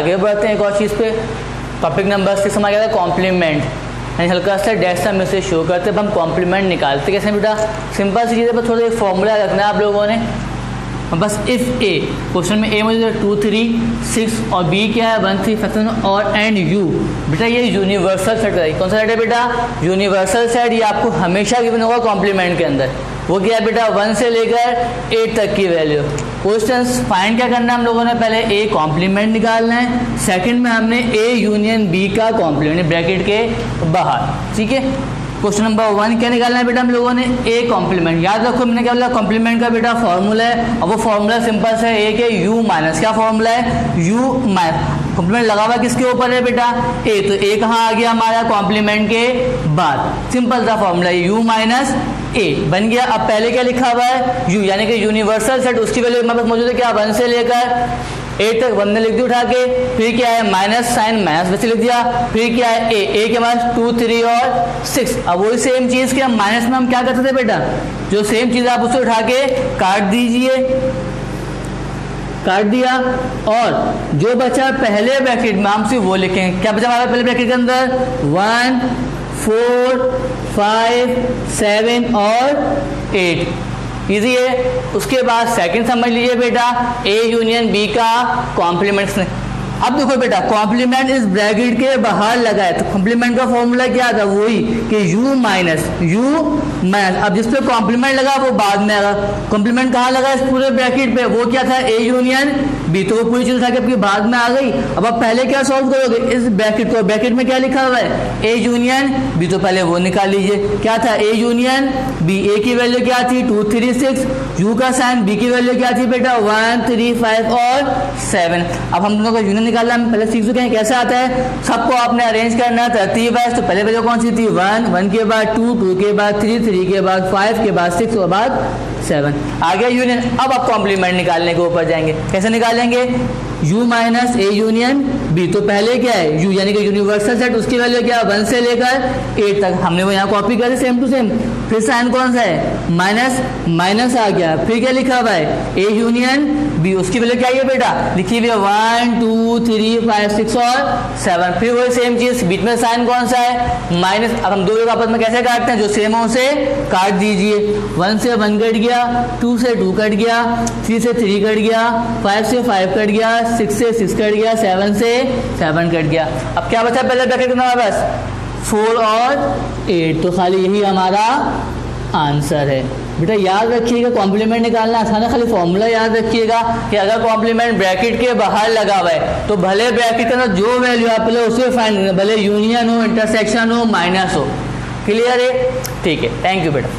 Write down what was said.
आगे बढ़ते हैं एक और चीज़ पे। टॉपिक नंबर 6 हमारा क्या था, कॉम्प्लीमेंट। यानी हल्का सा डेस्टा में से शो करते, अब हम कॉम्प्लीमेंट निकालते कैसे बेटा, सिंपल सी चीज़ें पर थोड़ा एक फॉर्मूला रखना है आप लोगों ने। बस इफ़ ए, क्वेश्चन में ए मुझे 2 3 6 और बी क्या है 1 3 5 और एंड यू। बेटा ये यूनिवर्सल सेट है। कौन सा सेट है बेटा, यूनिवर्सल सेट। ये आपको हमेशा गिवन होगा कॉम्प्लीमेंट के अंदर। वो क्या है बेटा, 1 से लेकर 8 तक की वैल्यू। क्वेश्चन फाइंड क्या करना है हम लोगों ने, पहले ए कॉम्प्लीमेंट निकालना है, सेकंड में हमने ए यूनियन बी का कॉम्प्लीमेंट ब्रैकेट के बाहर। ठीक है, क्वेश्चन नंबर 1 क्या निकालना है बेटा हम लोगों ने, ए कॉम्प्लीमेंट। याद रखो मैंने क्या बोला, कॉम्प्लीमेंट का बेटा फॉर्मूला है, और वो फॉर्मूला सिंपल से ए के यू माइनस, क्या फॉर्मूला है, यू माइनस। कॉम्प्लीमेंट लगा हुआ किसके ऊपर है बेटा, ए, तो ए कहाँ आ गया हमारा कॉम्प्लीमेंट के बाद। सिंपल सा फॉर्मूला यू माइनस ए बन गया। अब पहले क्या लिखा हुआ है, यू, यानी कि यूनिवर्सल सेट, उसकी वैल्यू हमारे पास मौजूद है क्या, 1 से लेकर 8 तक 1 ने लिख दी उठा के, फिर क्या है माइनस साइन माइनस वैसे लिख दिया, फिर क्या है ए के पास 2 3 और 6। अब वही सेम चीज के माइनस में हम क्या करते थे बेटा, जो सेम चीज आप उसे उठा के काट दीजिए, काट दिया, और जो बचा पहले ब्रैकेट में हम सिर्फ वो लिखेंगे। क्या बचा हमारा पहले ब्रैकेट के अंदर, 1 4 5 7 और 8। इजी है। उसके बाद सेकंड समझ लीजिए बेटा, ए यूनियन बी का कॉम्प्लीमेंट। अब देखो बेटा, कॉम्प्लीमेंट इस ब्रैकेट के बाहर लगा है, तो कॉम्प्लीमेंट का फॉर्मूला क्या था, वही कि u माइनस अब जिस पे कॉम्प्लीमेंट लगा वो बाद में आएगा। कॉम्प्लीमेंट कहाँ लगा, इस पूरे ब्रैकेट पे, वो क्या था, ए यूनियन बी, तो वो पूरी चीज था कि आपकी बाद में आ गई। अब आप पहले क्या सॉल्व करोगे, इस ब्रैकेट को, ब्रैकेट में क्या लिखा हुआ है, ए यूनियन बी, तो पहले वो निकाल लीजिए। क्या था, ए यूनियन बी, ए की वैल्यू क्या थी 2 3 6, यू का साइन, बी की वैल्यू क्या थी बेटा 1 3 5 और 7। अब हम दोनों का यूनियन निकालना हम पहले सीख चुके हैं कैसे आता है। सबको आपने अरेंज करना है तरतीब वाइज। तो पहले वैल्यू कौन सी थी, 1 1 के बाद 2 2 के बाद 3 3 के बाद 5 के बाद 6 और बाद 7 आ गया यूनियन। अब आप कॉम्प्लीमेंट निकालने के ऊपर जाएंगे, कैसे निकालेंगे, u minus A union B, तो पहले क्या है u यानी कि यूनिवर्सल सेट, उसकी वैल्यू क्या 1 से लेकर 8 तक, हमने वो यहाँ कॉपी करी सेम टू सेम। फिर साइन कौन सा है, माइनस, माइनस आ गया, फिर क्या लिखा हुआ है ए यूनियन बी, उसकी वैल्यू क्या है बेटा, लिखी हुई है 1 2 3 5 6 और 7। फिर वही सेम चीज, बीच में साइन कौन सा है, माइनस। अब हम दो लोग आपस में कैसे काटते हैं, जो सेम है उसे काट दीजिए। 1 से 1 कट गया, 2 से 2 कट गया, 3 से 3 कट गया, 5 से 5 कट गया, 6 से 6 कट गया, 7 से 7 कट गया। अब क्या बचा पहले ब्रैकेट में हमारे पास 4 और 8, तो खाली यही हमारा आंसर है। बेटा याद रखिएगा, कॉम्प्लीमेंट निकालना आसान है, खाली फॉर्मूला याद रखिएगा कि अगर कॉम्प्लीमेंट ब्रैकेट के बाहर लगा हुआ है तो भले ब्रैकेट के अंदर जो वैल्यू आप पहले उसे फाइंड करना, भले यूनियन हो, इंटरसेक्शन हो, माइनस हो। क्लियर है, ठीक है, थैंक यू बेटा।